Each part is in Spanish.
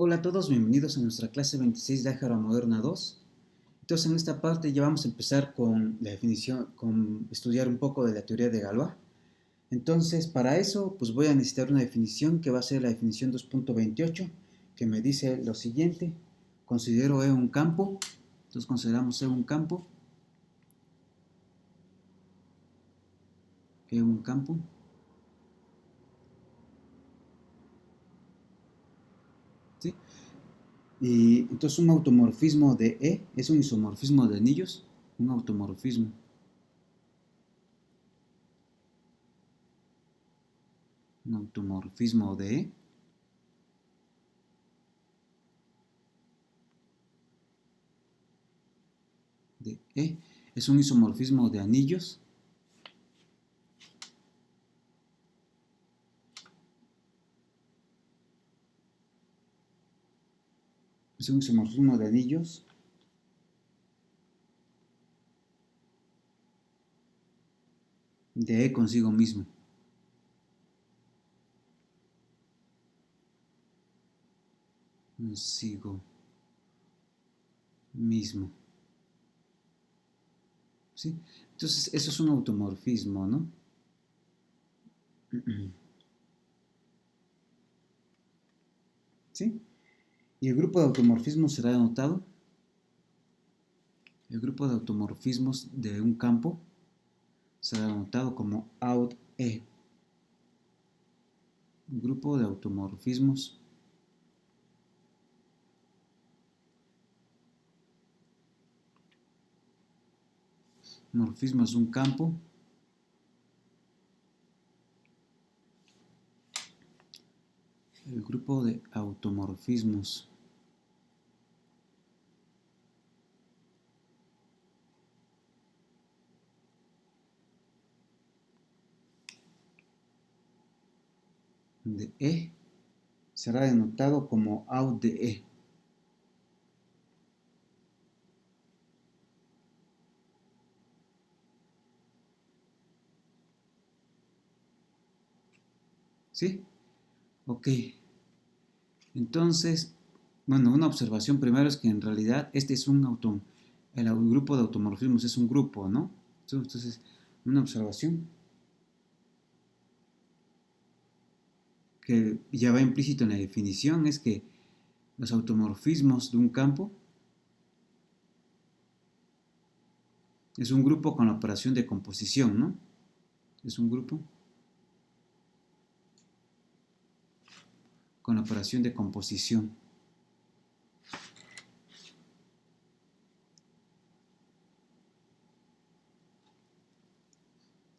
Hola a todos, bienvenidos a nuestra clase 26 de Álgebra Moderna 2. Entonces, en esta parte ya vamos a empezar con la definición, con estudiar un poco de la teoría de Galois. Entonces, para eso, pues voy a necesitar una definición que va a ser la definición 2.28, que me dice lo siguiente: considero E un campo. Entonces, consideramos E un campo. E un campo. ¿Sí? Y entonces un automorfismo de E es un isomorfismo de anillos. Un automorfismo. Un automorfismo de E es un isomorfismo de anillos. Es un isomorfismo de anillos de E consigo mismo. Consigo mismo. ¿Sí? Entonces, eso es un automorfismo, ¿no? ¿Sí? Y el grupo de automorfismos será denotado. El grupo de automorfismos de un campo será denotado como aut-E. Grupo de automorfismos morfismos de un campo el grupo de automorfismos de E será denotado como aut de E. ¿Sí? Ok. Entonces, bueno, una observación primero es que en realidad este es un el grupo de automorfismos es un grupo, ¿no? Entonces, una observación que ya va implícito en la definición es que los automorfismos de un campo es un grupo con la operación de composición, ¿no? Es un grupo con la operación de composición.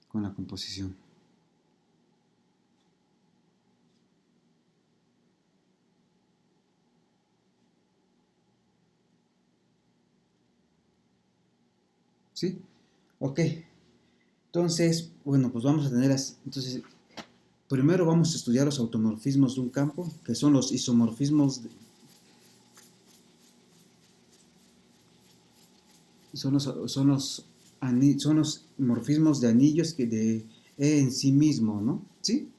Con la composición. ¿Sí? Ok. Entonces, bueno, pues vamos a tener entonces, primero vamos a estudiar los automorfismos de un campo, que son los isomorfismos, son los morfismos de anillos que de E en sí mismo, ¿no? ¿Sí?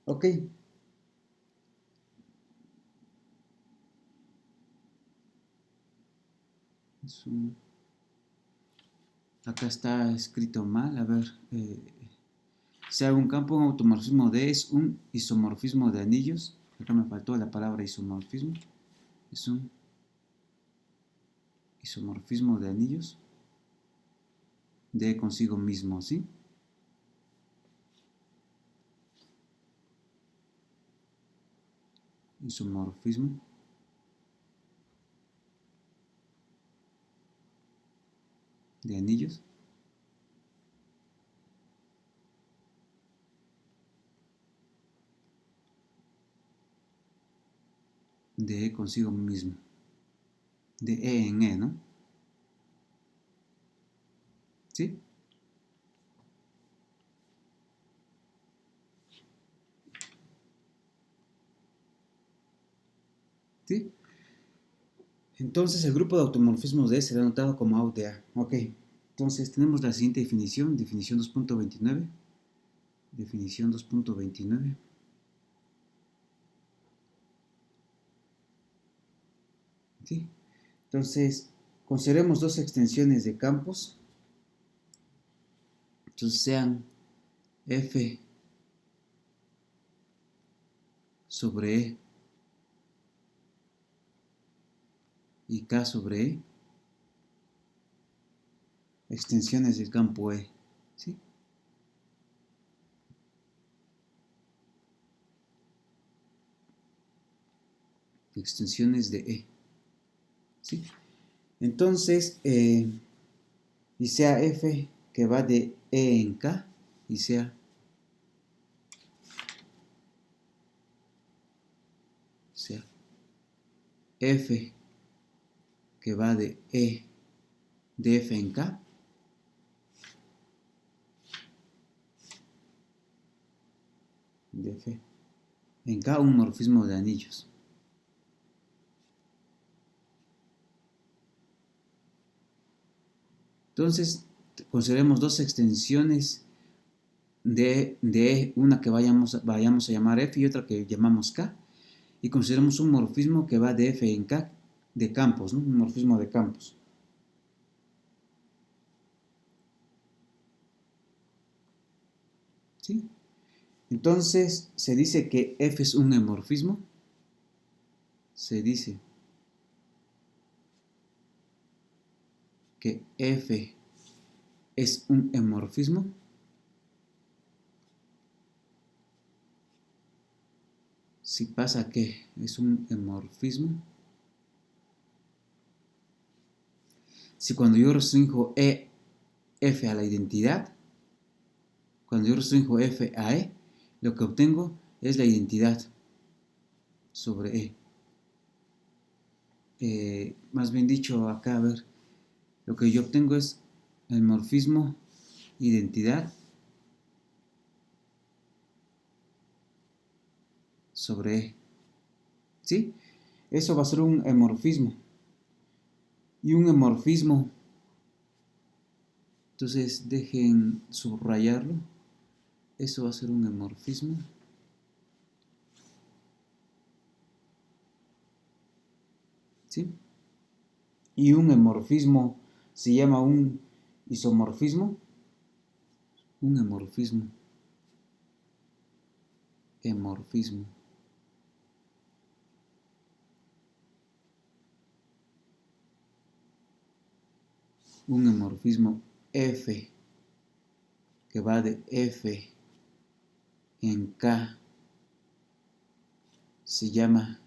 Ok. Acá está escrito mal, a ver. Si hago un campo, un automorfismo de es un isomorfismo de anillos. Acá me faltó la palabra isomorfismo. Es un isomorfismo de anillos de consigo mismo, ¿sí? Isomorfismo de anillos de E consigo mismo. De E en E, ¿no? ¿Sí? ¿Sí? Entonces el grupo de automorfismos de E será anotado como AUT de A. Ok. Entonces tenemos la siguiente definición, definición 2.29. Definición 2.29. ¿sí? Entonces, consideremos dos extensiones de campos. Entonces, sean F sobre E y K sobre E, extensiones del campo E, ¿sí? Extensiones de E, ¿sí? Entonces, y sea F que va de E en K, y sea F que va de E de F en K, de F en K, un morfismo de anillos. Entonces, consideremos dos extensiones de E, una que vayamos a llamar F y otra que llamamos K, y consideremos un morfismo que va de F en K de campos, ¿no? Un morfismo de campos. ¿Sí? Entonces, se dice que F es un emorfismo. Se dice que F es un emorfismo. Si pasa que es un emorfismo. Si cuando yo restringo F a la identidad, cuando yo restringo F a E, lo que obtengo es la identidad sobre E. Más bien dicho, acá, a ver, lo que yo obtengo es el morfismo identidad sobre E. ¿Sí? Eso va a ser un emorfismo. Y un emorfismo, entonces dejen subrayarlo. Eso va a ser un emorfismo. ¿Sí? Y un emorfismo se llama un isomorfismo. Un emorfismo. Emorfismo. Un emorfismo F que va de F en K se llama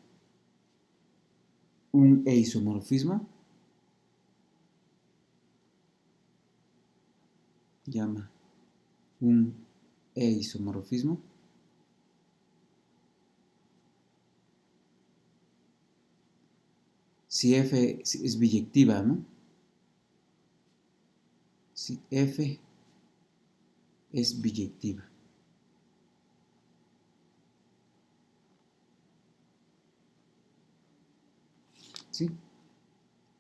un isomorfismo. Llama un isomorfismo. Si F es biyectiva, ¿no? Si F es biyectiva. ¿Sí?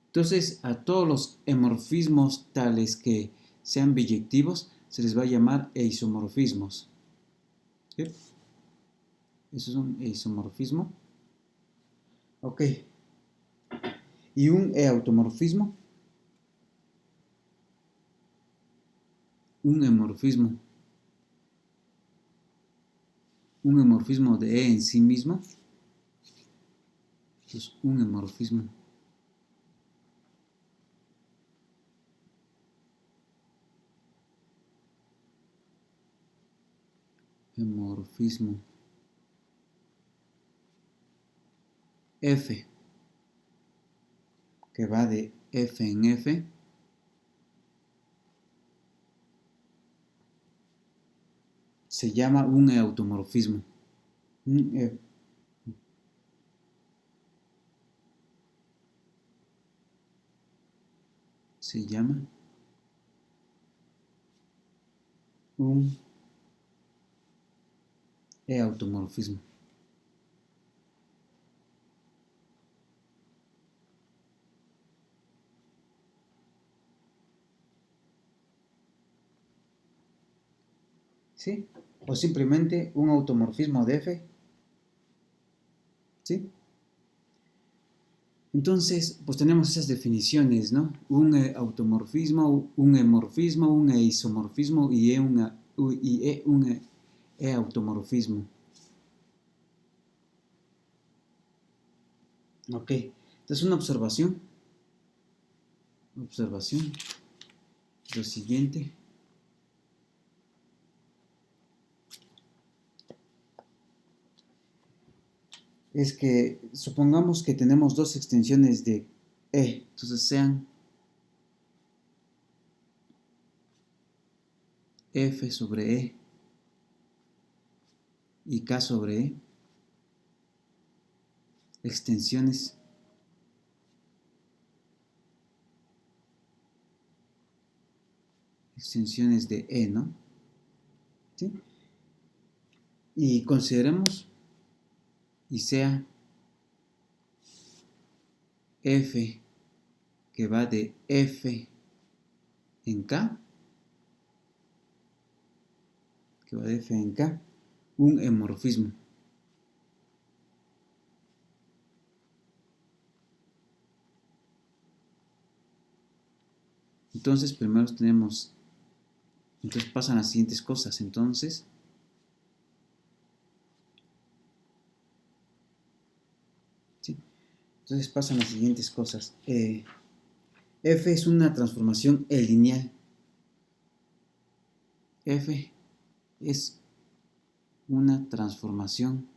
Entonces, a todos los emorfismos tales que sean biyectivos se les va a llamar isomorfismos. ¿Sí? Eso es un isomorfismo. Ok. ¿Y un automorfismo? Un emorfismo. Un emorfismo de E en sí mismo. Es un emorfismo. Emorfismo. F, que va de F en F. Se llama un automorfismo. Se llama un automorfismo. ¿Sí? O simplemente un automorfismo de F. ¿Sí? Entonces, pues tenemos esas definiciones, ¿no? Un automorfismo, un emorfismo, un isomorfismo y un automorfismo. Ok, entonces una observación. Lo siguiente. Es que supongamos que tenemos dos extensiones de E, entonces sean F sobre E y K sobre E, extensiones de E, ¿no? ¿Sí? Y consideremos y sea F que va de F en K, un emorfismo. Entonces, primero tenemos, entonces pasan las siguientes cosas. Entonces pasan las siguientes cosas. F es una transformación lineal. F es una transformación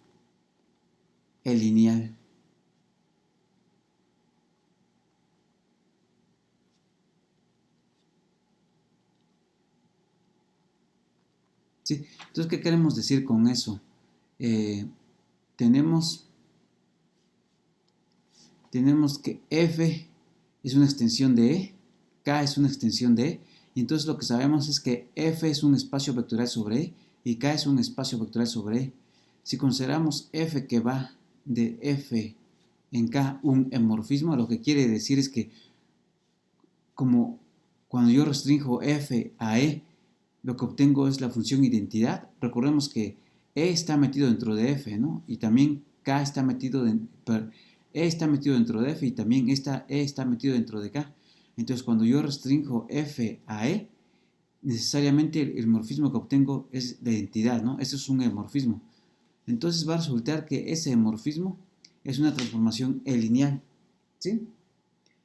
lineal. ¿Sí? Entonces, ¿qué queremos decir con eso? Tenemos que F es una extensión de E, K es una extensión de E, y entonces lo que sabemos es que F es un espacio vectorial sobre E y K es un espacio vectorial sobre E. Si consideramos F que va de F en K un emorfismo, lo que quiere decir es que como cuando yo restringo F a E, lo que obtengo es la función identidad. Recordemos que E está metido dentro de F, ¿no? Y también K está metido E está metido dentro de F y también E está metido dentro de K. Entonces, cuando yo restringo F a E, necesariamente el morfismo que obtengo es de identidad, ¿no? Eso es un morfismo. Entonces va a resultar que ese morfismo es una transformación lineal, ¿sí?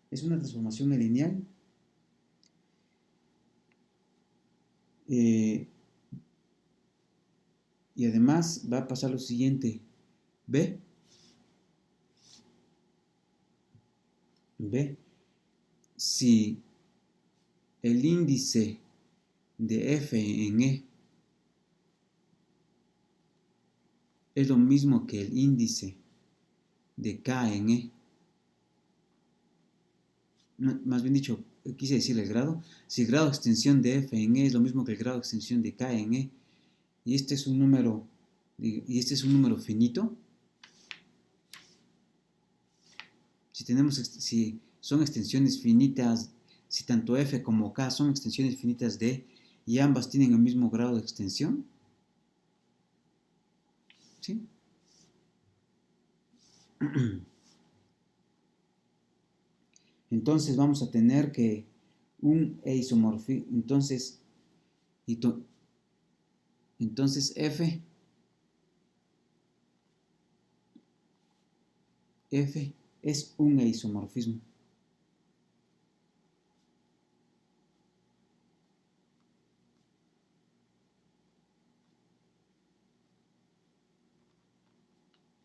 Es una transformación lineal. Y además va a pasar lo siguiente. B, si el índice de F en E es lo mismo que el índice de K en E, más bien dicho, quise decir el grado, si el grado de extensión de F en E es lo mismo que el grado de extensión de K en E, y este es un número finito, si son extensiones finitas, si tanto F como K son extensiones finitas de E y ambas tienen el mismo grado de extensión, ¿sí? Entonces vamos a tener que un isomorfismo, entonces F es un isomorfismo.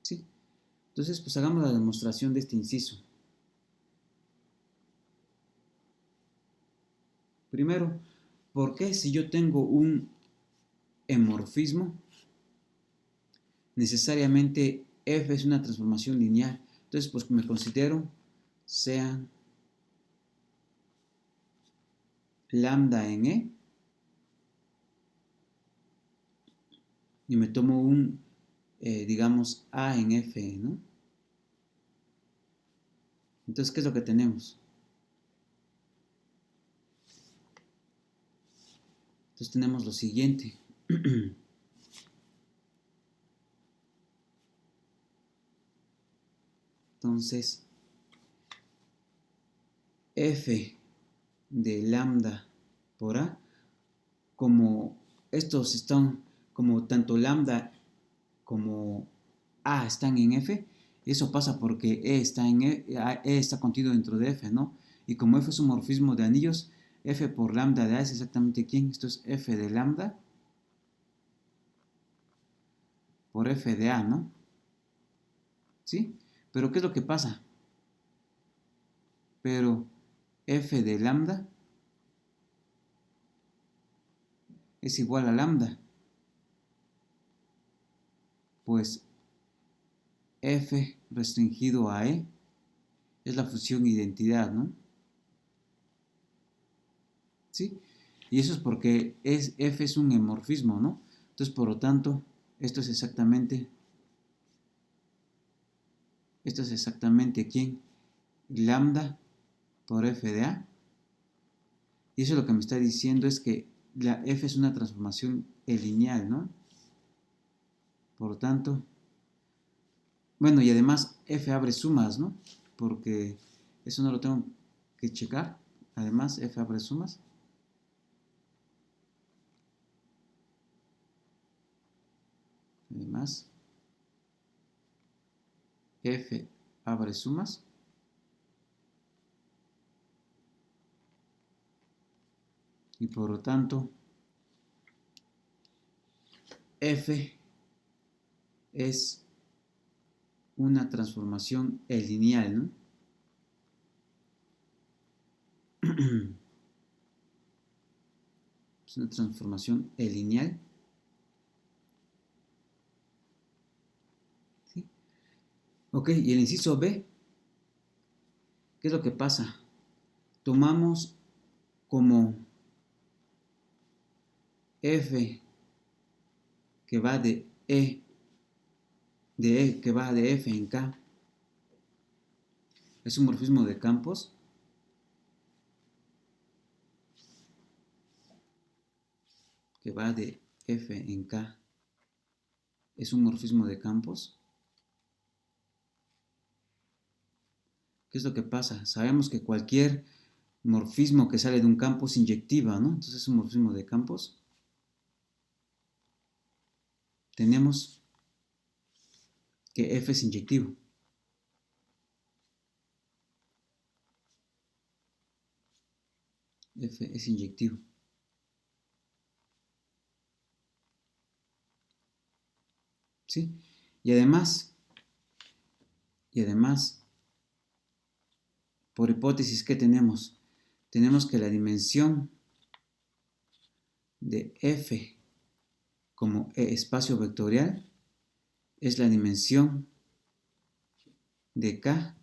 ¿Sí? Entonces, pues hagamos la demostración de este inciso. Primero, ¿por qué si yo tengo un emorfismo, necesariamente F es una transformación lineal? Entonces, pues me considero sean lambda en E y me tomo un, digamos, A en F, ¿no? Entonces, ¿qué es lo que tenemos? Entonces tenemos lo siguiente. Entonces, f de lambda por a, como estos están, como tanto lambda como a están en f, eso pasa porque E está contenido dentro de f, ¿no? Y como f es un morfismo de anillos, f por lambda de a es exactamente ¿quién? Esto es f de lambda por f de a, ¿no? ¿Sí? Pero ¿qué es lo que pasa? Pero f de lambda es igual a lambda, pues f restringido a e es la función identidad, ¿no? ¿Sí? Y eso es porque f es un morfismo, ¿no? Entonces, por lo tanto, esto es exactamente ¿quién? Lambda por f de a. Y eso lo que me está diciendo es que la f es una transformación lineal, ¿no? Por lo tanto, bueno, y además f abre sumas, ¿no? Porque eso no lo tengo que checar. Además, f abre sumas. Además, f abre sumas. Y por lo tanto, f es una transformación lineal, ¿no? Es una transformación lineal. ¿Sí? Ok, y el inciso B, ¿qué es lo que pasa? Tomamos como f que va que va de f en k, es un morfismo de campos, que va de f en k, es un morfismo de campos. ¿Qué es lo que pasa? Sabemos que cualquier morfismo que sale de un campo es inyectiva, ¿no? Entonces es un morfismo de campos. Tenemos que f es inyectivo. F es inyectivo. ¿Sí? Y además, por hipótesis, ¿qué tenemos? Tenemos que la dimensión de f como espacio vectorial es la dimensión de k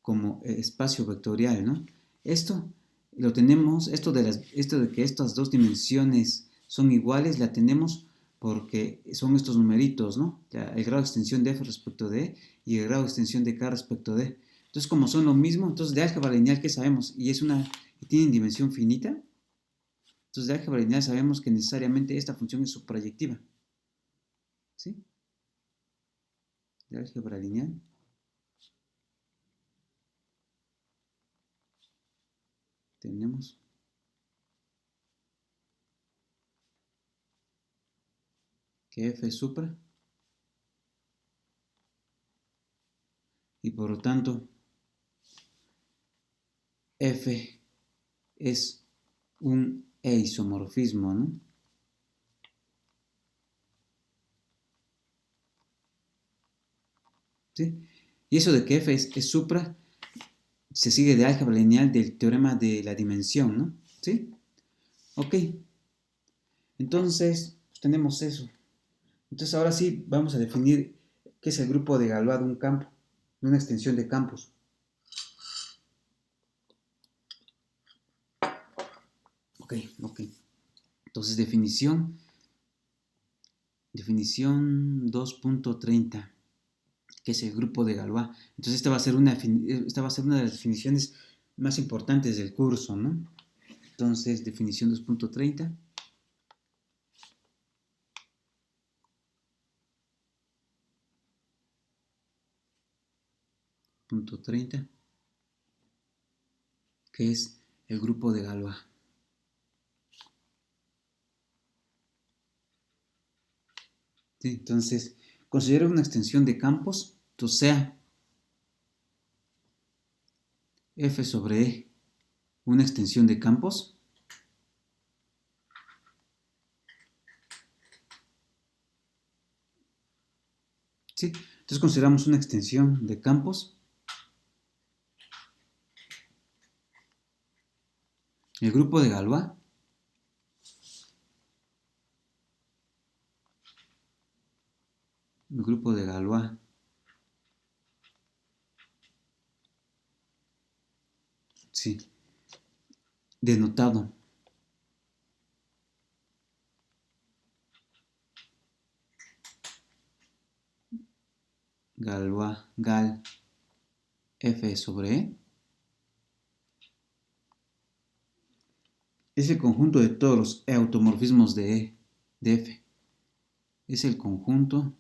como espacio vectorial, ¿no? Esto lo tenemos, esto de que estas dos dimensiones son iguales, la tenemos porque son estos numeritos, ¿no? El grado de extensión de f respecto de e y el grado de extensión de k respecto de e. Entonces, como son lo mismo, entonces de álgebra lineal, ¿qué sabemos? Y tienen dimensión finita. Entonces, de álgebra lineal sabemos que necesariamente esta función es subproyectiva. ¿Sí? De álgebra lineal. Tenemos que f es supra y por lo tanto f es un isomorfismo, ¿no? ¿Sí? Y eso de que f es supra se sigue de álgebra lineal del teorema de la dimensión, ¿no? ¿Sí? Ok. Entonces, pues tenemos eso. Entonces, ahora sí vamos a definir qué es el grupo de Galois de un campo, de una extensión de campos. Ok. Entonces, definición 2.30, que es el grupo de Galois. Entonces, esta va a ser una de las definiciones más importantes del curso, ¿no? Entonces, definición 2.30. Punto 30. que es el grupo de Galois. ¿Sí? Entonces, considero una extensión de campos, entonces sea F sobre E una extensión de campos. ¿Sí? Entonces consideramos una extensión de campos. El grupo de Galois sí, denotado Galois, Gal F sobre E, es el conjunto de todos los automorfismos de E, de F. Es el conjunto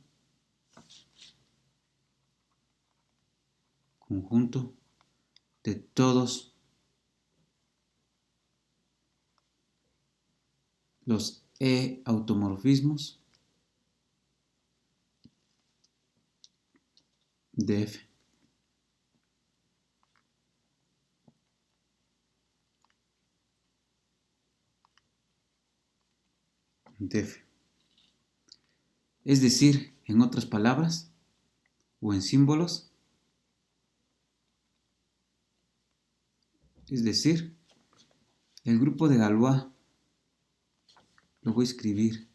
de todos los automorfismos de F. De F. Es decir, en otras palabras o en símbolos, es decir, el grupo de Galois lo voy a escribir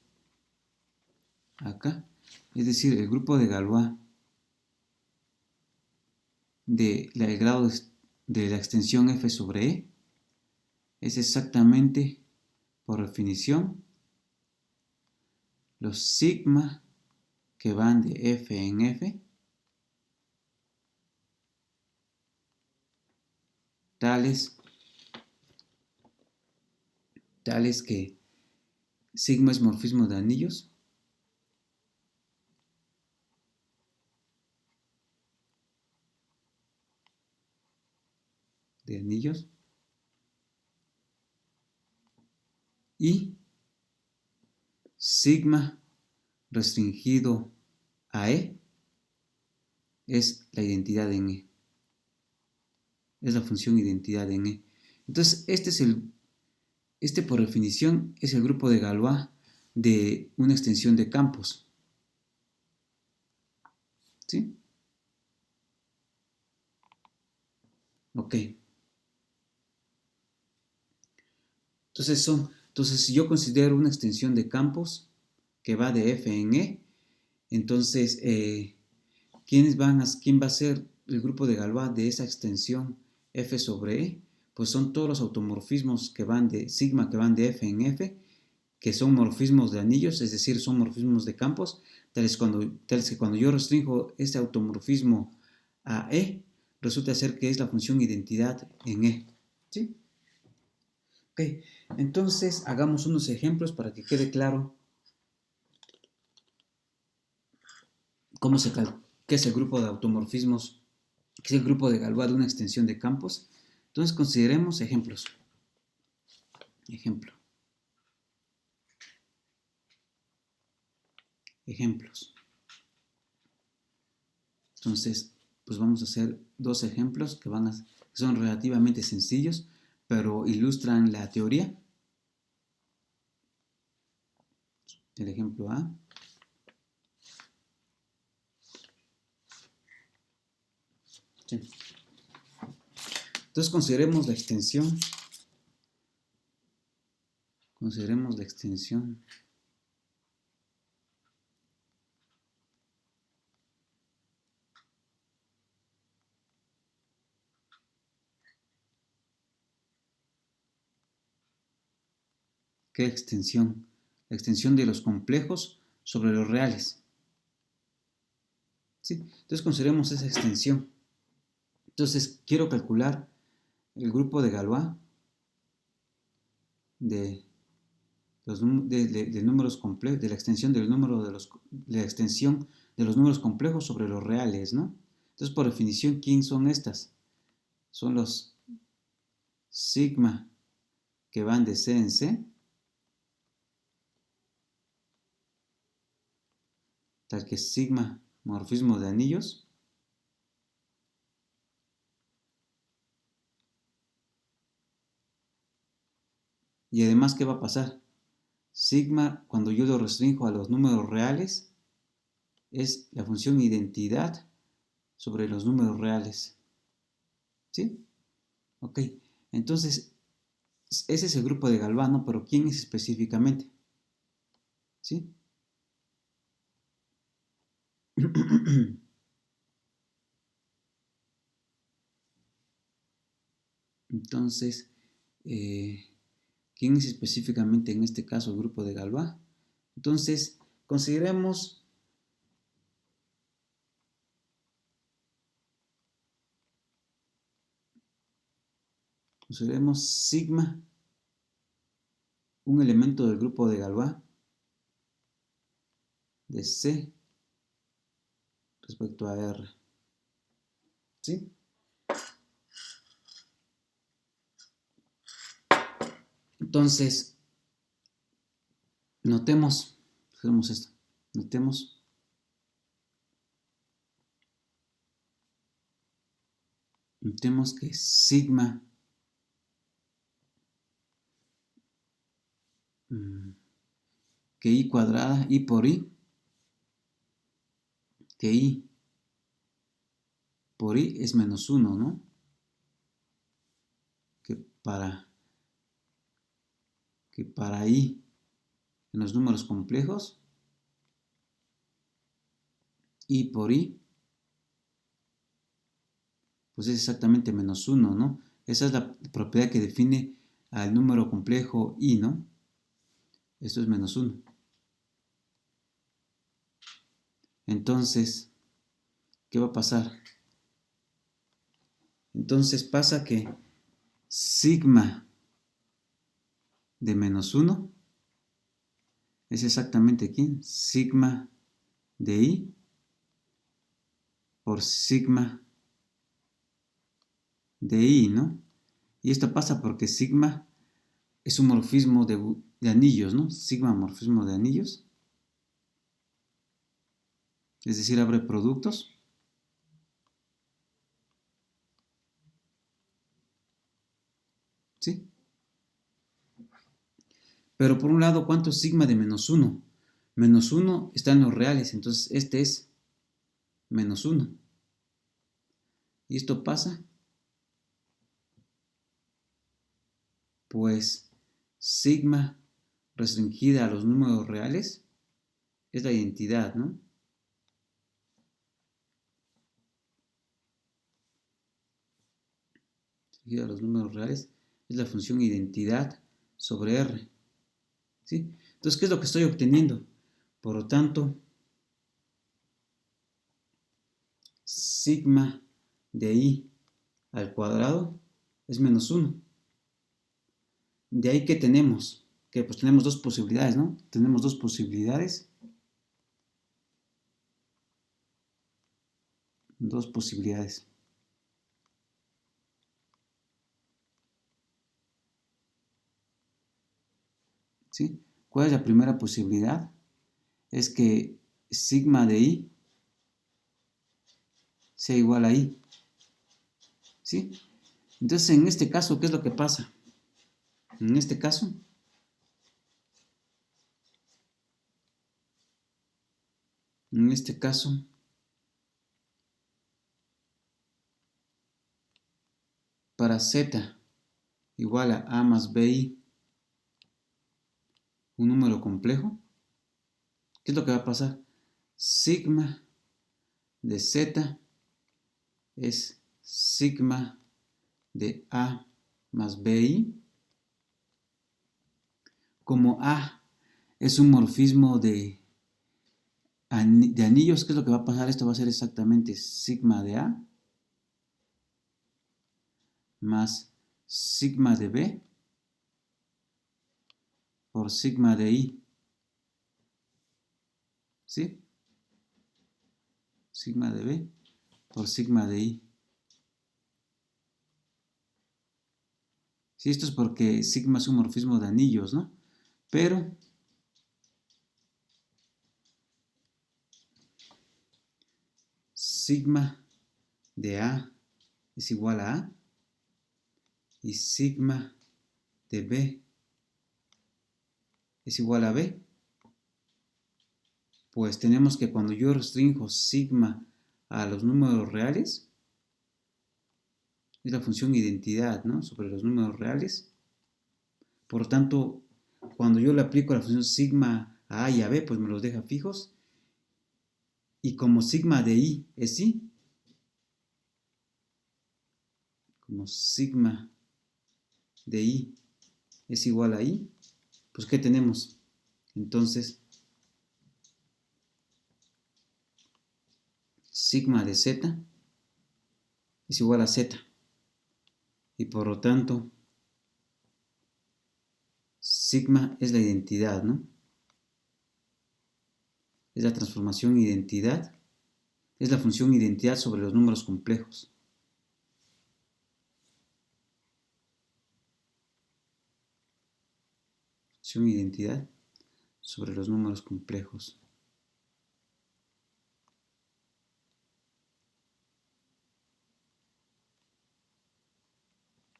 acá, es decir, el grupo de Galois del grado de la extensión F sobre E es exactamente, por definición, los sigma que van de F en F, tales que sigma es morfismo de anillos, y sigma restringido a E es la identidad en E, es la función identidad en E. Entonces, este por definición es el grupo de Galois de una extensión de campos. ¿Sí? Ok. Entonces, si yo considero una extensión de campos que va de F en E, entonces, ¿quién va a ser el grupo de Galois de esa extensión F sobre E? Pues son todos los automorfismos que van de sigma, que van de F en F, que son morfismos de anillos, es decir, son morfismos de campos, tales que cuando yo restringo este automorfismo a E, resulta ser que es la función identidad en E. ¿Sí? Ok, entonces hagamos unos ejemplos para que quede claro qué es el grupo de automorfismos, qué es el grupo de Galois de una extensión de campos. Entonces consideremos ejemplos. Ejemplos. Entonces, pues vamos a hacer dos ejemplos que son relativamente sencillos, pero ilustran la teoría. El ejemplo A. Sí. Entonces consideremos la extensión. ¿Qué extensión? La extensión de los complejos sobre los reales. ¿Sí? Entonces consideremos esa extensión. Entonces quiero calcular el grupo de Galois de números complejos, de la extensión de la extensión de los números complejos sobre los reales, ¿no? Entonces, por definición, ¿quién son estas? Son sigma que van de C en C, tal que sigma morfismo de anillos, y además, ¿qué va a pasar? Sigma, cuando yo lo restringo a los números reales, es la función identidad sobre los números reales. ¿Sí? Ok. Entonces, ese es el grupo de Galvano, pero ¿quién es específicamente? ¿Sí? Entonces, ¿quién es específicamente en este caso el grupo de Galois? Entonces, consideremos sigma un elemento del grupo de Galois de C respecto a R. ¿Sí? Entonces, notemos esto, notemos que sigma que I cuadrada, I por I, que I por I es menos 1, ¿no? Que para I en los números complejos, I por I, pues es exactamente menos 1, ¿no? Esa es la propiedad que define al número complejo I, ¿no? Esto es menos 1. Entonces, ¿qué va a pasar? Entonces pasa que sigma de menos 1 es exactamente aquí, sigma de I por sigma de I, ¿no? Y esto pasa porque sigma es un morfismo de anillos, ¿no? Sigma morfismo de anillos. Es decir, abre productos. ¿Sí? Pero por un lado, ¿cuánto es sigma de menos 1? Menos 1 está en los reales, entonces este es menos 1. ¿Y esto pasa? Pues sigma restringida a los números reales es la identidad, ¿no? Restringida a los números reales es la función identidad sobre R. ¿Sí? Entonces, ¿qué es lo que estoy obteniendo? Por lo tanto, sigma de I al cuadrado es menos 1. De ahí que tenemos, que pues tenemos dos posibilidades, ¿no? Tenemos dos posibilidades. Dos posibilidades. ¿Sí? ¿Cuál es la primera posibilidad? Es que sigma de I sea igual a I. ¿Sí? Entonces, en este caso, ¿qué es lo que pasa? En este caso, para Z igual a A más BI, un número complejo, ¿qué es lo que va a pasar? Sigma de Z es sigma de A más BI. Como A es un morfismo de anillos, ¿qué es lo que va a pasar? Esto va a ser exactamente sigma de A más sigma de B por sigma de I. ¿Sí? Sigma de B por sigma de I. Sí, esto es porque sigma es un morfismo de anillos, ¿no? Pero sigma de A es igual a A y sigma de B es igual a B. Pues tenemos que cuando yo restringo sigma a los números reales, es la función identidad, ¿no? Sobre los números reales. Por lo tanto, cuando yo le aplico la función sigma a A y a B, pues me los deja fijos. Y como sigma de I es I, como sigma de I es igual a I, pues ¿qué tenemos? Entonces, sigma de Z es igual a Z. Y por lo tanto, sigma es la identidad, ¿no? Es la transformación identidad, es la función identidad sobre los números complejos. Función identidad sobre los números complejos.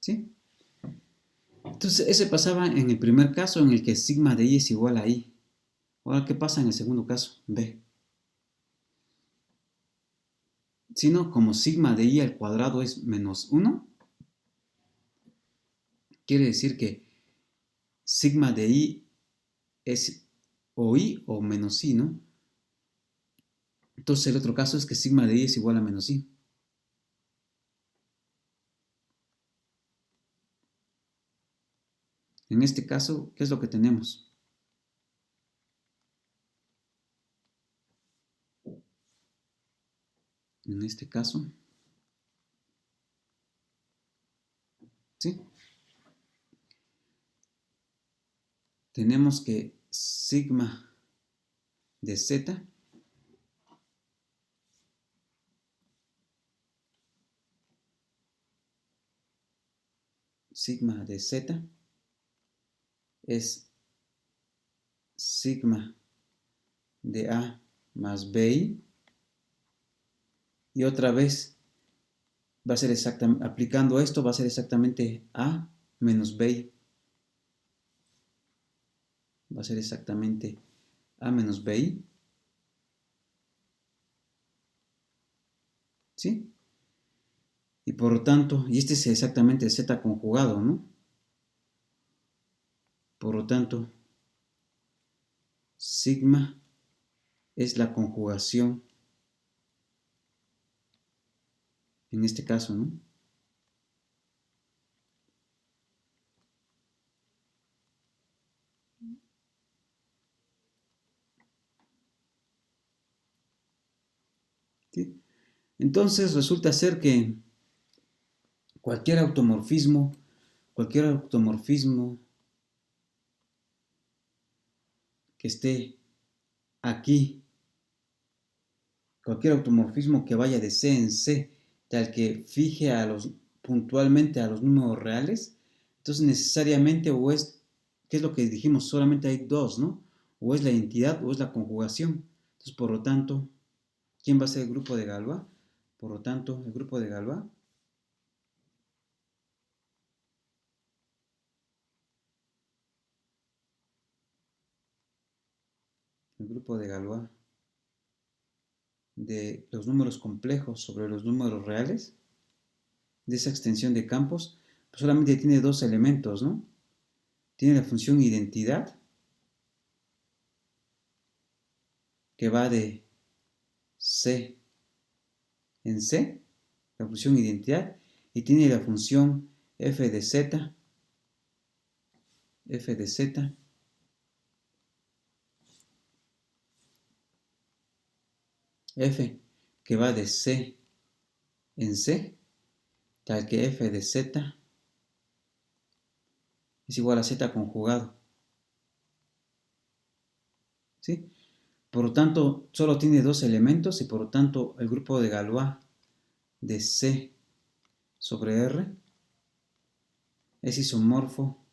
¿Sí? Entonces, ese pasaba en el primer caso en el que sigma de I es igual a I. Ahora, ¿qué pasa en el segundo caso? B. Si no, como sigma de I al cuadrado es menos 1, quiere decir que sigma de I es o I o menos I, ¿no? Entonces, el otro caso es que sigma de I es igual a menos I. En este caso, ¿qué es lo que tenemos? En este caso, ¿sí? Tenemos que sigma de Z es sigma de A más BI, y otra vez va a ser exactamente, aplicando esto va a ser exactamente A menos BI, va a ser exactamente A menos BI, ¿sí? Y por lo tanto, y este es exactamente Z conjugado, ¿no? Por lo tanto, sigma es la conjugación en este caso, ¿no? ¿Sí? Entonces resulta ser que cualquier automorfismo, cualquier automorfismo que esté aquí, cualquier automorfismo que vaya de C en C, tal que fije puntualmente a los números reales, entonces necesariamente o es, ¿qué es lo que dijimos? Solamente hay dos, ¿no? O es la entidad o es la conjugación. Entonces, por lo tanto, ¿quién va a ser el grupo de Galois? Por lo tanto, el grupo de Galois de los números complejos sobre los números reales, de esa extensión de campos, pues solamente tiene dos elementos, ¿no? Tiene la función identidad, que va de C en C, la función identidad, y tiene la función f de z, f que va de C en C, tal que f de z es igual a z conjugado, ¿sí? Por lo tanto, solo tiene dos elementos y por lo tanto el grupo de Galois de C sobre R es isomorfo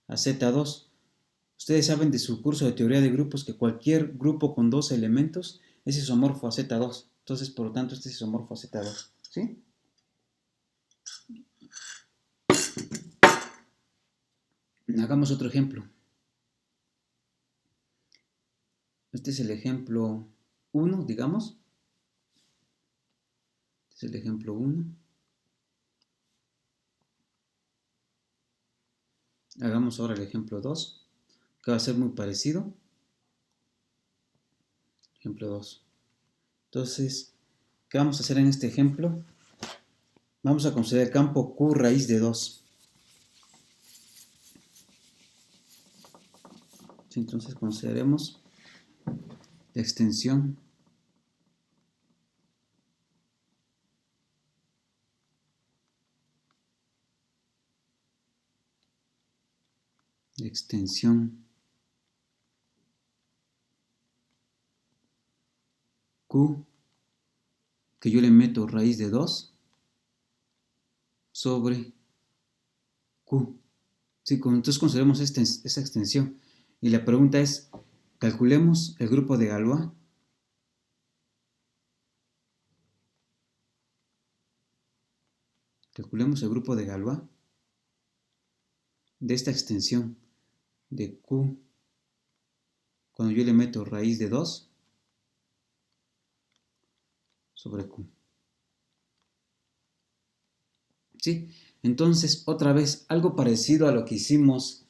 a Z2. Ustedes saben de su curso de teoría de grupos que cualquier grupo con dos elementos es isomorfo a Z2. Entonces, por lo tanto, este es isomorfo a Z2. ¿Sí? Hagamos otro ejemplo. Este es el ejemplo 1, digamos. Este es el ejemplo 1. Hagamos ahora el ejemplo 2, que va a ser muy parecido. Ejemplo 2. Entonces, ¿qué vamos a hacer en este ejemplo? Vamos a considerar el campo Q raíz de 2. Entonces, consideremos la extensión Q, que yo le meto raíz de 2 sobre Q. Sí, entonces consideremos esa extensión. Y la pregunta es, calculemos el grupo de Galois. Calculemos el grupo de Galois de esta extensión de Q cuando yo le meto raíz de 2 sobre Q. ¿Sí? Entonces, otra vez, algo parecido a lo que hicimos.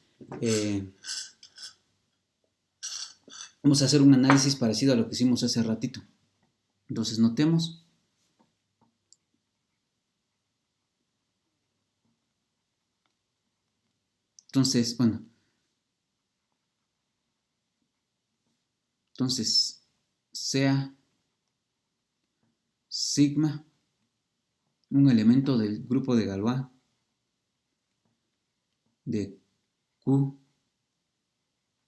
Vamos a hacer un análisis parecido a lo que hicimos hace ratito. Entonces, notemos. Entonces, bueno. Entonces, sea sigma un elemento del grupo de Galois de Q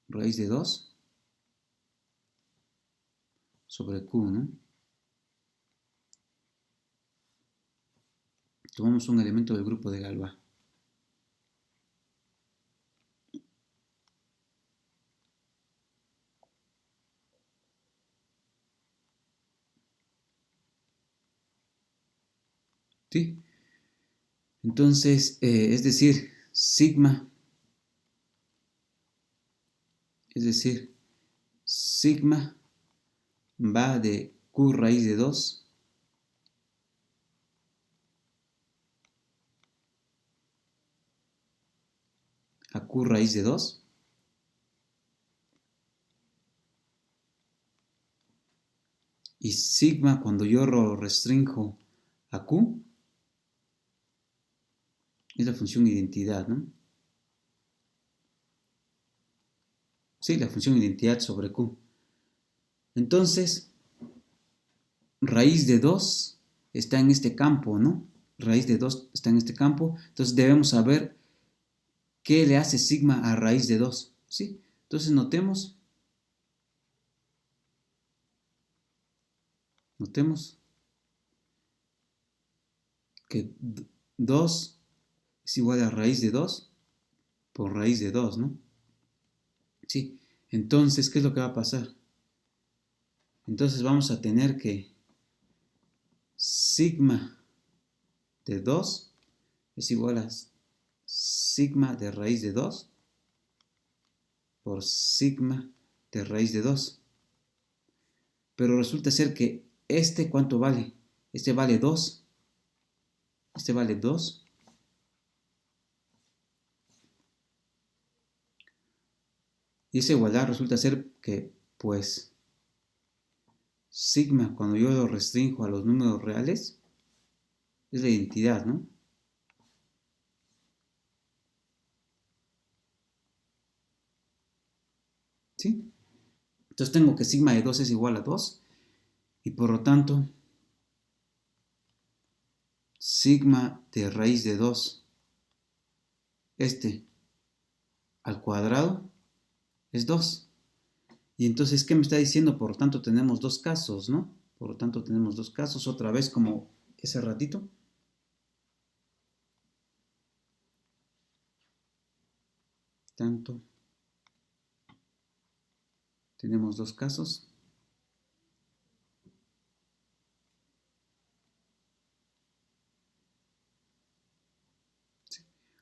raíz de 2 sobre Q, ¿no? Tomamos un elemento del grupo de Galois. ¿Sí? Entonces, es decir, sigma va de Q raíz de 2 a Q raíz de 2. Y sigma, cuando yo lo restrinjo a Q, es la función identidad, ¿no? Sí, la función identidad sobre Q. Entonces, raíz de 2 está en este campo, ¿no? Raíz de 2 está en este campo. Entonces, debemos saber qué le hace sigma a raíz de 2, ¿sí? Entonces, notemos que 2 es igual a raíz de 2 por raíz de 2, ¿no? Sí, entonces, ¿qué es lo que va a pasar? Entonces vamos a tener que sigma de 2 es igual a sigma de raíz de 2 por sigma de raíz de 2. Pero resulta ser que ¿cuánto vale? Este vale 2. Este vale 2. Y esa igualdad resulta ser que, pues, sigma, cuando yo lo restringo a los números reales, es la identidad, ¿no? ¿Sí? Entonces tengo que sigma de 2 es igual a 2. Y por lo tanto, sigma de raíz de 2, al cuadrado, es 2. Y entonces, ¿qué me está diciendo? Por lo tanto, tenemos dos casos, ¿no? Por lo tanto, tenemos dos casos, otra vez como ese ratito. tanto, tenemos dos casos.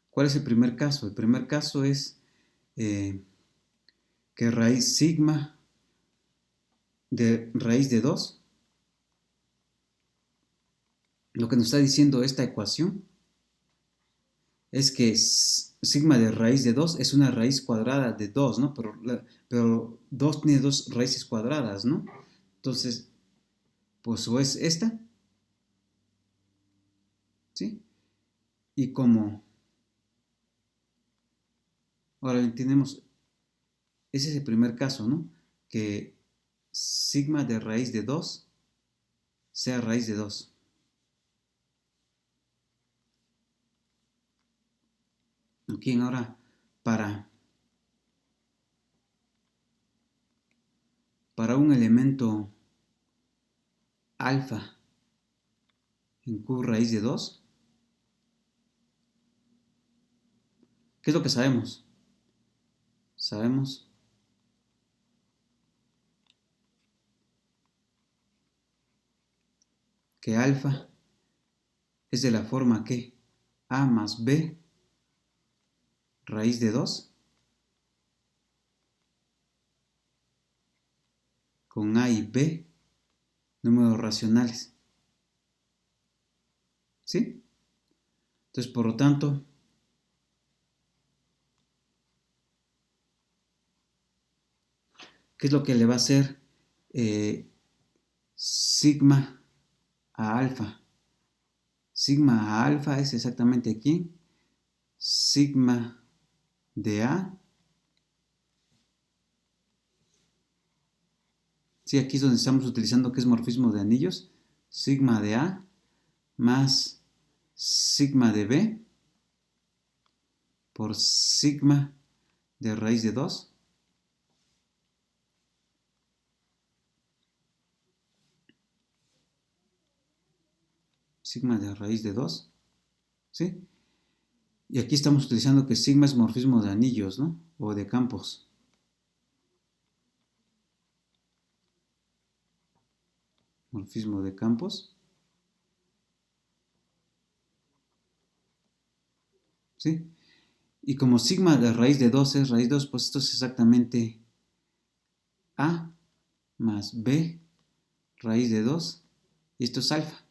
¿Cuál es el primer caso? El primer caso es que raíz sigma de raíz de 2, lo que nos está diciendo esta ecuación es que sigma de raíz de 2 es una raíz cuadrada de 2, ¿no? Pero 2 tiene dos raíces cuadradas, ¿no? Entonces, pues o es esta, ¿sí? Y como, ahora bien, tenemos, ese es el primer caso, ¿no? Que sigma de raíz de 2 sea raíz de 2. Aquí ahora, para un elemento alfa en Q raíz de 2, ¿qué es lo que sabemos? Sabemos que alfa es de la forma que A más B raíz de 2 con A y B números racionales. ¿Sí? Entonces, por lo tanto, ¿qué es lo que le va a hacer sigma a alfa? Sigma a alfa es exactamente aquí. Sigma de A. Sí, aquí es donde estamos utilizando que es morfismo de anillos. Sigma de A más sigma de B por sigma de raíz de 2. Sigma de raíz de 2. ¿Sí? Y aquí estamos utilizando que sigma es morfismo de anillos, ¿no? O de campos. Morfismo de campos. ¿Sí? Y como sigma de raíz de 2 es raíz 2, pues esto es exactamente A más B raíz de 2. Y esto es alfa.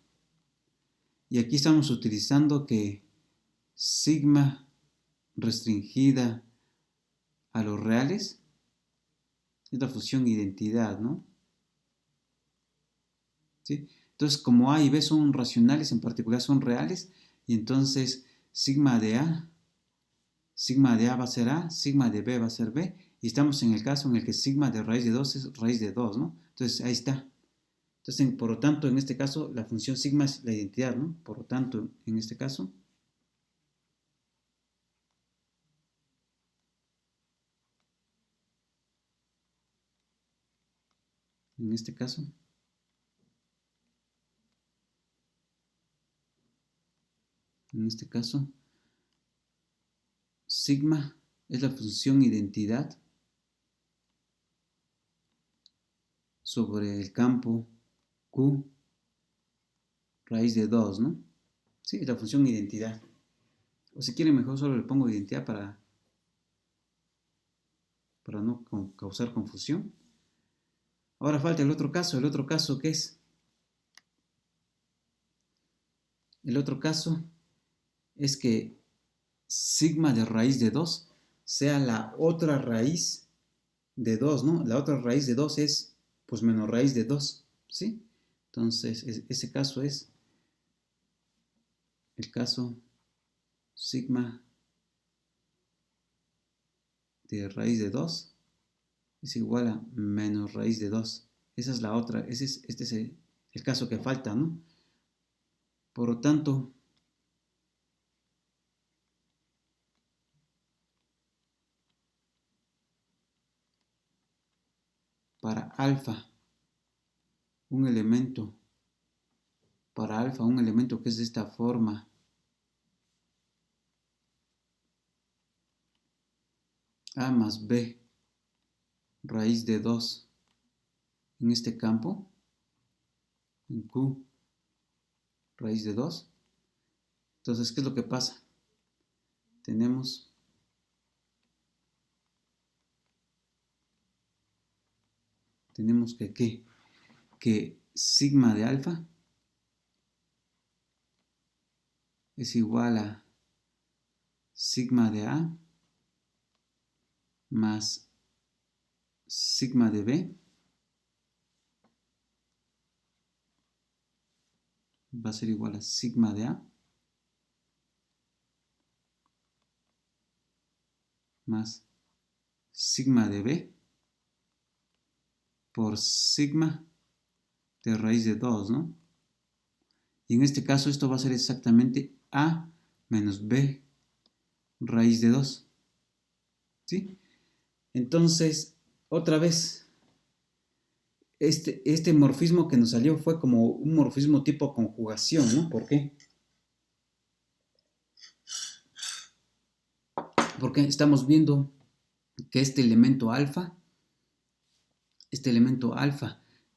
Y aquí estamos utilizando que sigma restringida a los reales es la función identidad, ¿no? ¿Sí? Entonces, como A y B son racionales, en particular son reales, y entonces sigma de A va a ser A, sigma de B va a ser B, y estamos en el caso en el que sigma de raíz de 2 es raíz de 2, ¿no? Entonces, ahí está. Entonces, por lo tanto, en este caso, la función sigma es la identidad, ¿no? Por lo tanto, en este caso, en este caso, en este caso, sigma es la función identidad sobre el campo Q raíz de 2, ¿no? Sí, la función identidad. O si quieren mejor solo le pongo identidad para no causar confusión. Ahora falta el otro caso ¿qué es? El otro caso es que sigma de raíz de 2 sea la otra raíz de 2, ¿no? La otra raíz de 2 es pues menos raíz de 2, ¿sí? Entonces ese caso es el caso sigma de raíz de 2 es igual a menos raíz de 2. Esa es la otra, este es el caso que falta, ¿no? Por lo tanto, para alfa, un elemento, para alfa, un elemento que es de esta forma, A más B raíz de 2 en este campo, en Q raíz de 2. Entonces, ¿qué es lo que pasa? Tenemos que sigma de alfa es igual a sigma de A más sigma de B va a ser igual a sigma de A más sigma de B por sigma de raíz de 2, ¿no? Y en este caso esto va a ser exactamente A menos B raíz de 2, ¿sí? Entonces, otra vez, este morfismo que nos salió fue como un morfismo tipo conjugación, ¿no? ¿Por qué? Porque estamos viendo que este elemento alfa,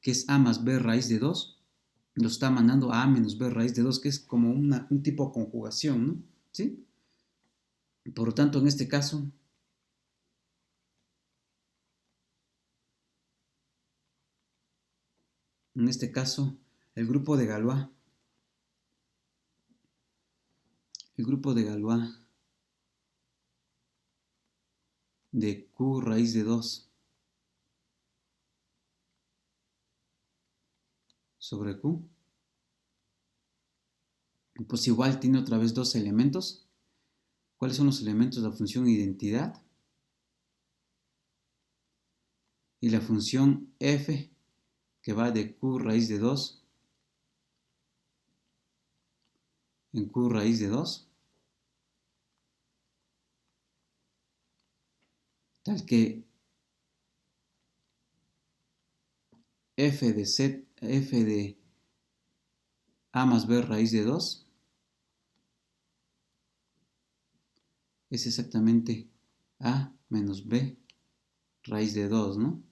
que es A más B raíz de 2, lo está mandando a A menos B raíz de 2, que es como un tipo de conjugación, ¿no? ¿Sí? Por lo tanto, en este caso, el grupo de Galois de Q raíz de 2 sobre Q, pues igual tiene otra vez dos elementos. ¿Cuáles son los elementos? La función identidad y la función f, que va de Q raíz de 2 en Q raíz de 2, tal que f de A más B raíz de 2 es exactamente A menos B raíz de 2, ¿no?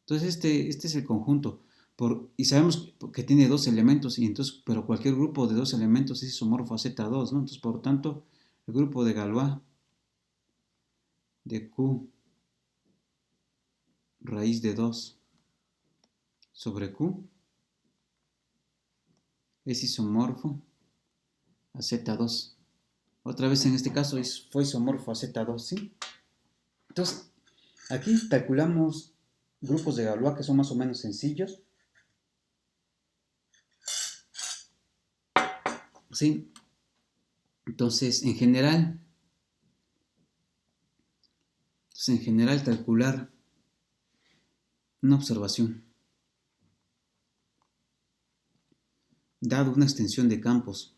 Entonces este es el conjunto. Y sabemos que tiene dos elementos, pero cualquier grupo de dos elementos es isomorfo a Z2, ¿no? Entonces, por lo tanto, el grupo de Galois de Q raíz de 2 sobre Q es isomorfo a Z2. Otra vez en este caso fue isomorfo a Z2, ¿sí? Entonces, aquí calculamos grupos de Galois que son más o menos sencillos, ¿sí? Entonces, en general calcular una observación, dado una extensión de campos,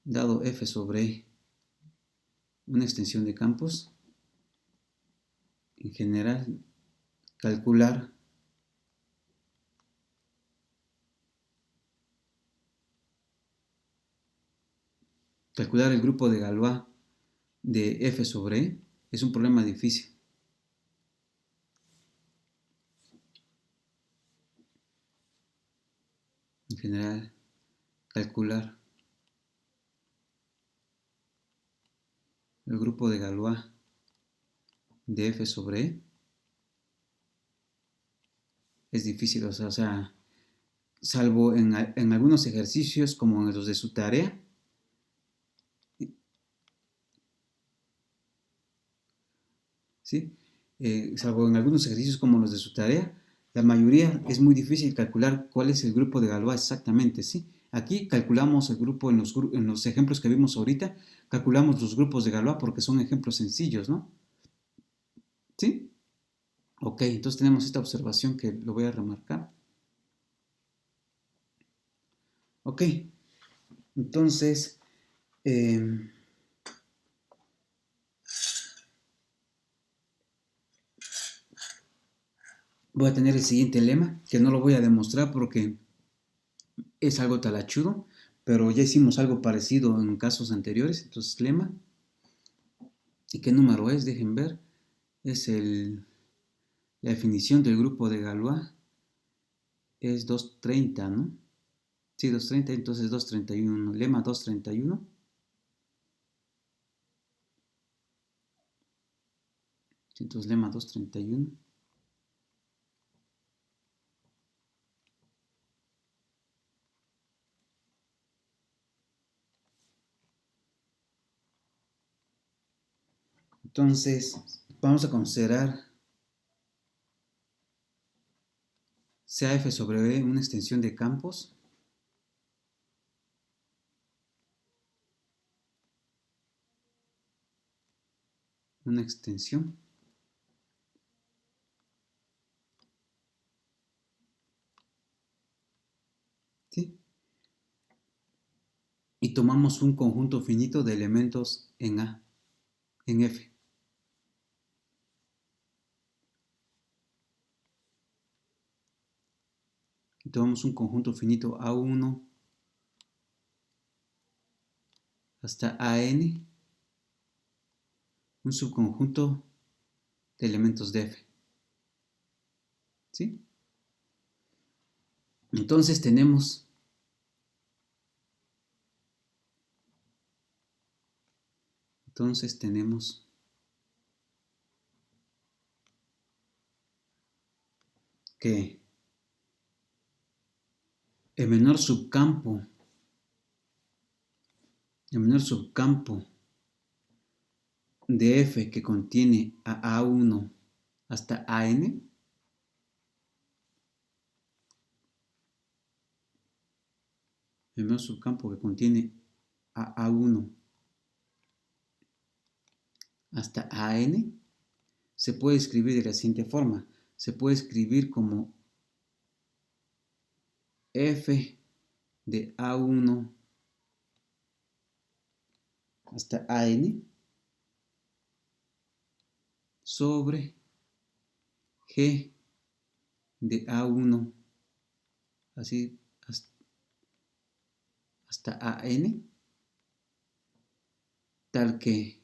dado F sobre E, una extensión de campos, en general calcular el grupo de Galois de F sobre E es un problema difícil. En general, calcular el grupo de Galois de F sobre E es difícil, o sea salvo en algunos ejercicios como en los de su tarea, ¿sí? Salvo en algunos ejercicios como los de su tarea, la mayoría es muy difícil calcular cuál es el grupo de Galois exactamente, ¿sí? Aquí calculamos el grupo en los ejemplos que vimos ahorita, calculamos los grupos de Galois porque son ejemplos sencillos, ¿no? ¿Sí? Ok, entonces tenemos esta observación que lo voy a remarcar. Ok, entonces voy a tener el siguiente lema, que no lo voy a demostrar porque es algo talachudo, pero ya hicimos algo parecido en casos anteriores. Entonces, lema ¿Y qué número es? Dejen ver. Es la definición del grupo de Galois. Es 230, ¿no? Sí, 230, entonces 231. Lema 231. Entonces lema 231. Entonces vamos a considerar sea f sobre b una extensión de campos. Una extensión. ¿Sí? Y tomamos un conjunto finito de elementos en A, en F. Y tomamos un conjunto finito A1 hasta AN, un subconjunto de elementos de F. ¿Sí? Entonces tenemos que el menor subcampo de F que contiene a A1 hasta AN el menor subcampo que contiene a A1 hasta AN se puede escribir de la siguiente forma. Se puede escribir como F de A1 hasta AN sobre G de A1 así hasta AN, tal que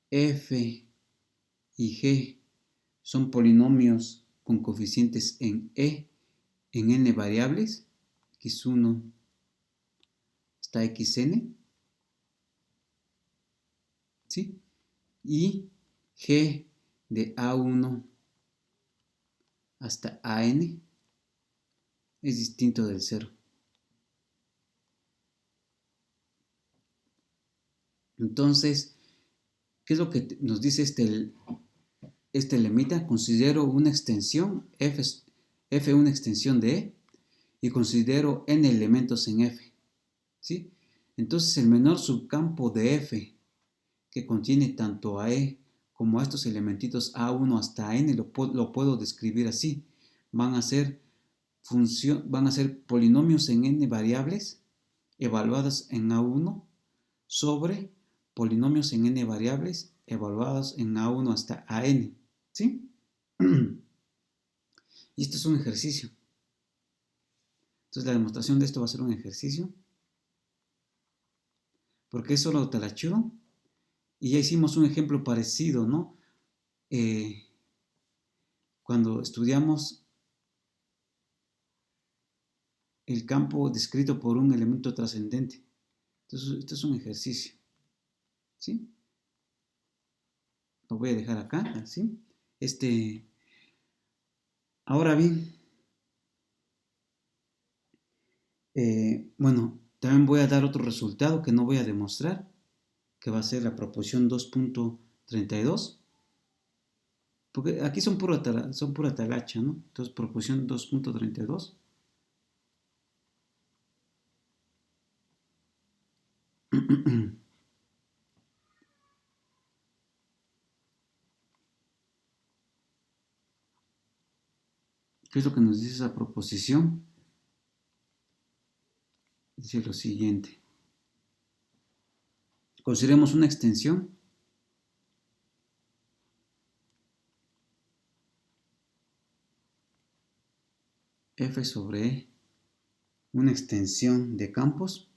F y G son polinomios con coeficientes en E en n variables, x1 hasta xn, ¿sí? Y G de A1 hasta AN es distinto del cero. Entonces, ¿qué es lo que nos dice este lemita? Considero una extensión, F una extensión de E, y considero n elementos en F, ¿sí? Entonces, el menor subcampo de F que contiene tanto a E como a estos elementitos A1 hasta N, lo puedo describir así. Van a ser polinomios en n variables evaluadas en A1 sobre polinomios en n variables evaluados en A1 hasta AN. ¿Sí? Y esto es un ejercicio. Entonces la demostración de esto va a ser un ejercicio. Porque es solo talachudo. Y ya hicimos un ejemplo parecido, ¿no? Cuando estudiamos el campo descrito por un elemento trascendente. Entonces, esto es un ejercicio. ¿Sí? Lo voy a dejar acá, así. Ahora bien, bueno, también voy a dar otro resultado que no voy a demostrar, que va a ser la proposición 2.32, porque aquí son pura talacha, ¿no? Entonces, proposición 2.32. ¿Qué es lo que nos dice esa proposición? Dice lo siguiente. Consideremos una extensión F sobre E, una extensión de campos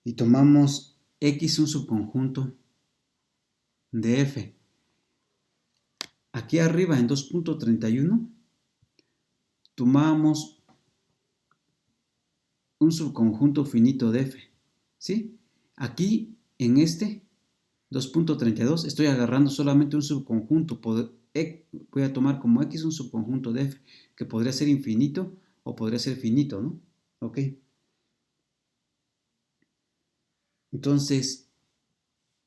y tomamos X un subconjunto de F. Aquí arriba en 2.31 tomamos un subconjunto finito de F, ¿sí? Aquí en este 2.32 estoy agarrando solamente un subconjunto, voy a tomar como X un subconjunto de F, que podría ser infinito o podría ser finito, ¿no? Ok. Entonces,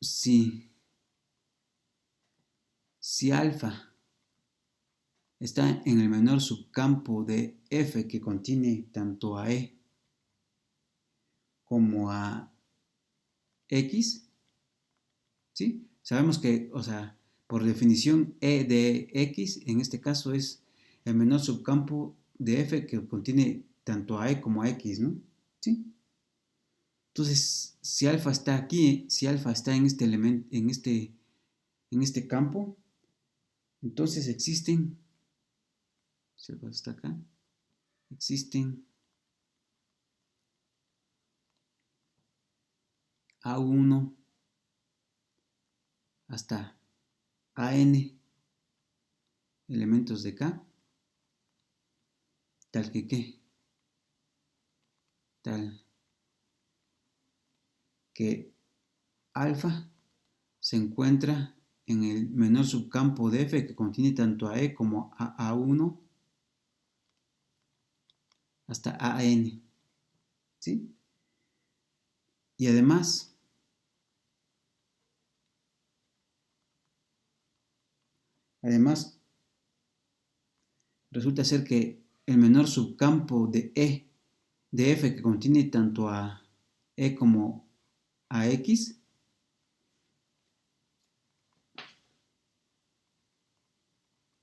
si alfa está en el menor subcampo de F que contiene tanto a E como a X, ¿sí? Sabemos que, o sea, por definición, E de X en este caso es el menor subcampo de F que contiene tanto a E como a X, ¿no? ¿Sí? Entonces, si alfa está aquí, si alfa está en este elemento, en este campo, entonces existen, si alfa está acá, existen A1 hasta AN elementos de K, tal que ¿qué? Tal que alfa se encuentra en el menor subcampo de F que contiene tanto a E como a A1 hasta AN, ¿sí? Y además resulta ser que el menor subcampo de F que contiene tanto a E como a X,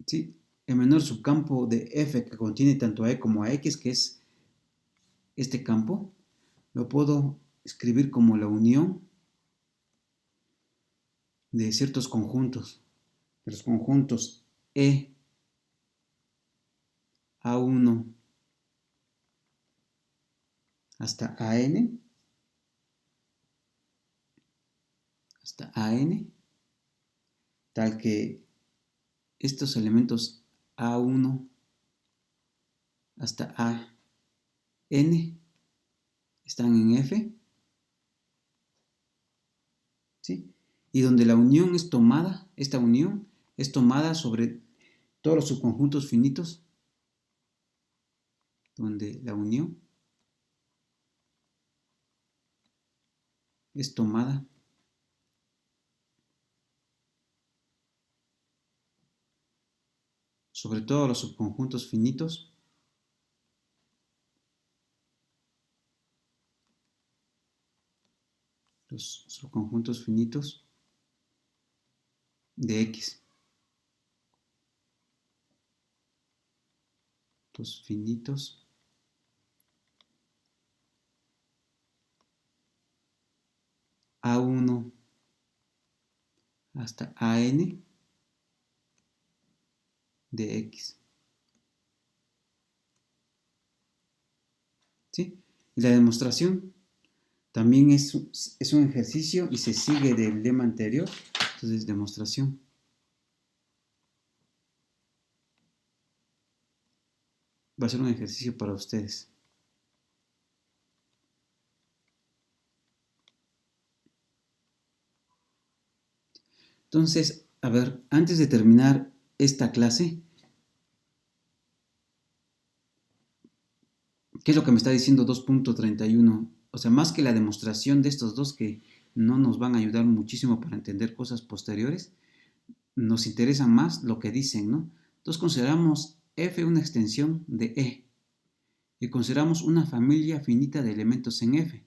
¿sí? El menor subcampo de F que contiene tanto a E como a X, que es este campo, lo puedo escribir como la unión de ciertos conjuntos, de los conjuntos E A1 hasta AN, tal que estos elementos A1 hasta AN están en F, ¿sí? Y donde la unión es tomada, esta unión es tomada sobre todos los subconjuntos finitos, donde la unión es tomada sobre todos los subconjuntos finitos de X. Los finitos A1 hasta AN de X. ¿Sí? Y la demostración también es un ejercicio y se sigue del lema anterior. Entonces, demostración. Va a ser un ejercicio para ustedes. Entonces, a ver, antes de terminar esta clase, ¿qué es lo que me está diciendo 2.31? O sea, más que la demostración de estos dos que no nos van a ayudar muchísimo para entender cosas posteriores, nos interesa más lo que dicen, ¿no? Entonces consideramos F una extensión de E y consideramos una familia finita de elementos en F.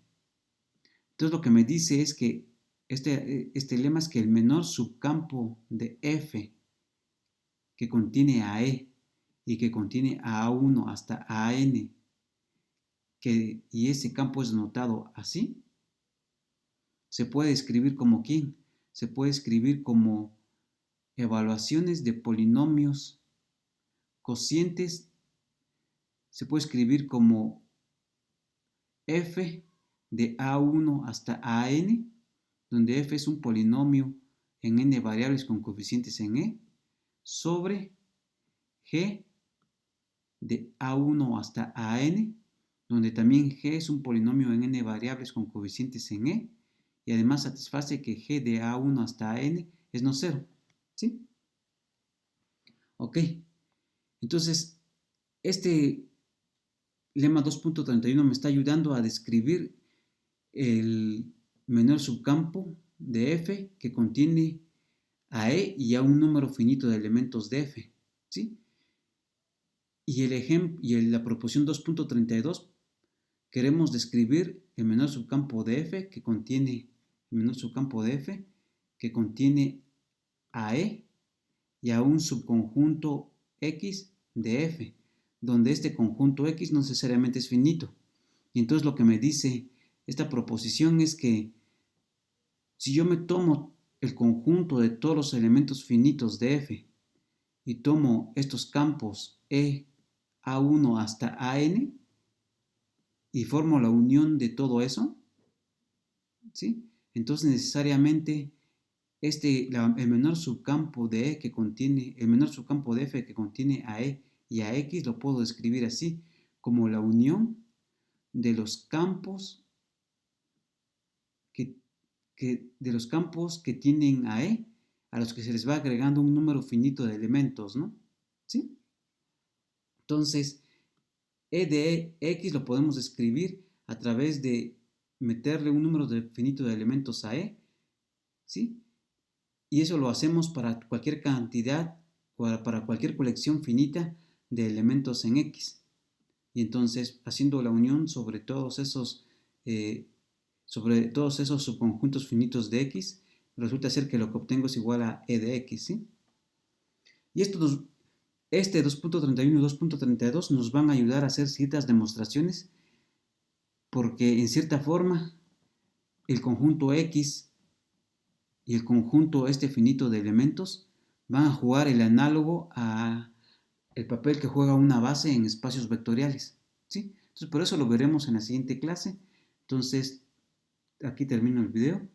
Entonces lo que me dice es que este lema es que el menor subcampo de F que contiene a E y que contiene a A1 hasta a N, y ese campo es notado así, se puede escribir como ¿quién? Se puede escribir como evaluaciones de polinomios cocientes, se puede escribir como F de A1 hasta AN, donde f es un polinomio en n variables con coeficientes en e, sobre g de A1 hasta AN, donde también g es un polinomio en n variables con coeficientes en e, y además satisface que g de A1 hasta AN es no cero. ¿Sí? Ok. Entonces, este lema 2.31 me está ayudando a describir el menor subcampo de f que contiene a e y a un número finito de elementos de f. ¿Sí? Y la proporción 2.32 queremos describir el menor subcampo de f que contiene a e y a un subconjunto x de f, donde este conjunto x no necesariamente es finito. Y entonces lo que me dice esta proposición es que si yo me tomo el conjunto de todos los elementos finitos de f y tomo estos campos e, a1 hasta an y formo la unión de todo eso, ¿sí? Entonces necesariamente el menor subcampo de E que contiene, el menor subcampo de F que contiene a E y a X lo puedo describir así, como la unión de los campos que tienen a E, a los que se les va agregando un número finito de elementos, ¿no? ¿Sí? Entonces, E de X lo podemos escribir a través de meterle un número finito de elementos a E, ¿sí? Y eso lo hacemos para cualquier cantidad, para cualquier colección finita de elementos en X. Y entonces, haciendo la unión sobre todos esos subconjuntos finitos de X, resulta ser que lo que obtengo es igual a E de X, ¿sí? Y este 2.31 y 2.32 nos van a ayudar a hacer ciertas demostraciones porque en cierta forma el conjunto X y el conjunto este finito de elementos van a jugar el análogo a el papel que juega una base en espacios vectoriales, ¿sí? Entonces por eso lo veremos en la siguiente clase. Entonces aquí termino el video.